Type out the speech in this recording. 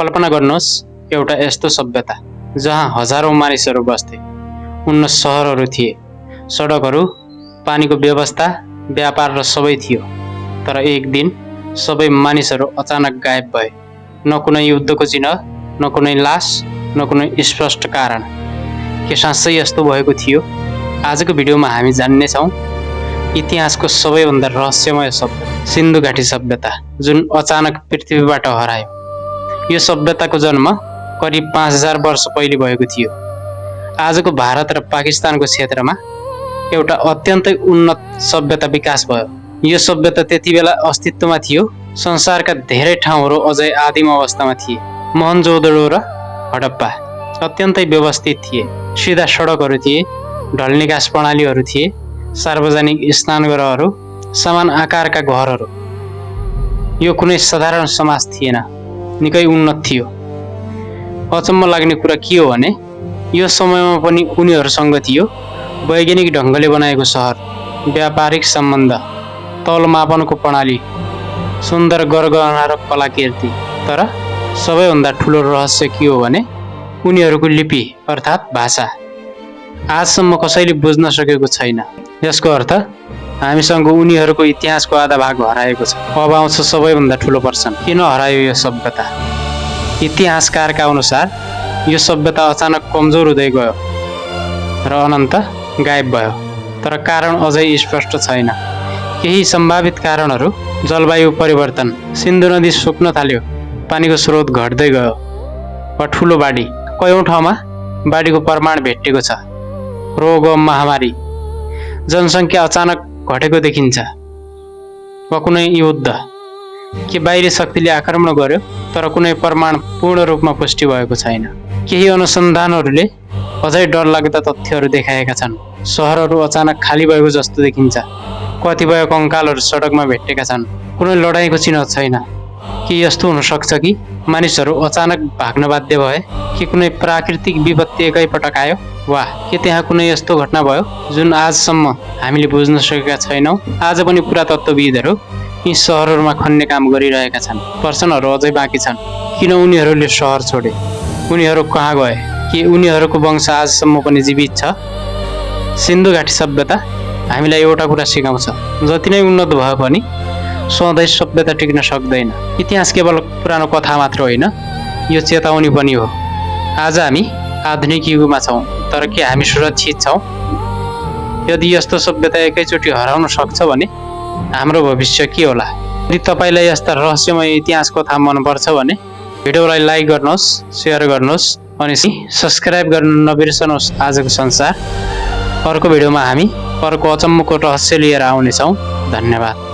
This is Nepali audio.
कल्पना गर्नुहोस् एउटा यस्तो सभ्यता जहाँ हजारौं मानिसहरू बस्थे, उन्नत सहरहरू थिए, सडकहरू, पानीको व्यवस्था, व्यापार र सबै थियो। तर एक दिन सबै मानिसहरू अचानक गायब भए। न कुनै युद्धको चिन्ह, न कुनै लास, न कुनै स्पष्ट कारण। के साँच्चै यस्तो भएको थियो? आजको भिडियोमा हामी जान्नेछौँ इतिहासको सबैभन्दा रहस्यमय सभ्यता, सिन्धु घाटी सभ्यता, जुन अचानक पृथ्वीबाट हरायो। यो सभ्यताको जन्म करिब 5000 वर्ष पहिले भएको थियो। आजको भारत र पाकिस्तानको क्षेत्रमा एउटा अत्यन्तै उन्नत सभ्यता विकास भयो। यो सभ्यता त्यतिबेला अस्तित्वमा थियो। संसारका धेरै ठाउँहरू अझै आदिम अवस्थामा थिए। मोहनजोदडो र हडप्पा अत्यन्तै व्यवस्थित थिए। सिधा सडकहरू थिए, ढल्निकास प्रणालीहरू थिए, सार्वजनिक स्नानगृहहरू, समान आकारका घरहरू। यो कुनै साधारण समाज थिएन, निकै उन्नत थियो। अचम्म लाग्ने कुरा के हो भने यो समयमा पनि उनीहरूसँग थियो वैज्ञानिक ढङ्गले बनाएको सहर, व्यापारिक सम्बन्ध, तौलमापनको प्रणाली, सुन्दर गरगहना र कलाकृति। तर सबैभन्दा ठुलो रहस्य के हो भने उनीहरूको लिपि अर्थात् भाषा आजसम्म कसैले बुझ्न सकेको छैन। यसको अर्थ हामीसँग उनीहरूको इतिहासको आधा भाग हराएको छ। अब आउँछ सबैभन्दा ठुलो प्रश्न, किन हरायो यो सभ्यता? इतिहासकारका अनुसार यो सभ्यता अचानक कमजोर हुँदै गयो र अनन्त गायब भयो। तर कारण अझै स्पष्ट छैन। केही सम्भावित कारणहरू: जलवायु परिवर्तन, सिन्धु नदी सुक्न थाल्यो, पानीको स्रोत घट्दै गयो, वा ठुलो बाढी। कयौं ठाउँमा बाढीको प्रमाण भेटिएको छ। रोग वा महामारी, जनसङ्ख्या अचानक घटेको देखिन्छ, वा कुनै युद्ध। के बाहिरी शक्तिले आक्रमण गर्यो तर कुनै प्रमाण पूर्ण रूपमा पुष्टि भएको छैन। केही अनुसन्धानहरूले अझै डरलाग्दा तथ्यहरू देखाएका छन्। सहरहरू अचानक खाली भएको जस्तो देखिन्छ। कतिपय कङ्कालहरू सडकमा भेटेका छन्। कुनै लडाईँको चिन्ह छैन। के यस्तो हुन सक्छ कि मानिसहरू अचानक भाग्न बाध्य भए? के कुनै प्राकृतिक विपत्ति एकैपटक आयो? वा के त्यहाँ कुनै यस्तो घटना भयो जुन आजसम्म हामीले बुझ्न सकेका छैनौँ? आज पनि पुरातत्त्वविदहरू यी सहरहरूमा खन्ने काम गरिरहेका छन्। प्रश्नहरू अझै बाँकी छन्। किन उनीहरूले सहर छोडे? उनीहरू कहाँ गए? के उनीहरूको वंश आजसम्म पनि जीवित छ? सिन्धु घाटी सभ्यता हामीलाई एउटा कुरा सिकाउँछ, जति नै उन्नत भए पनि सधैँ सभ्यता टिक्न सक्दैन। इतिहास केवल पुरानो कथा मात्र होइन, यो चेतावनी पनि हो। आज हामी आधुनिक युगमा छौँ, तर के हामी सुरक्षित छौँ? यदि यस्तो सभ्यता एकैचोटि हराउन सक्छ भने हाम्रो भविष्य के होला? यदि तपाईँलाई यस्ता रहस्यमय इतिहास कथा मनपर्छ भने भिडियोलाई लाइक गर्नुहोस्, सेयर गर्नुहोस्, अनि सब्सक्राइब गर्न नबिर्सनुहोस्। आजको संसार। अर्को भिडियोमा हामी अर्को अचम्मको रहस्य लिएर आउनेछौँ। धन्यवाद।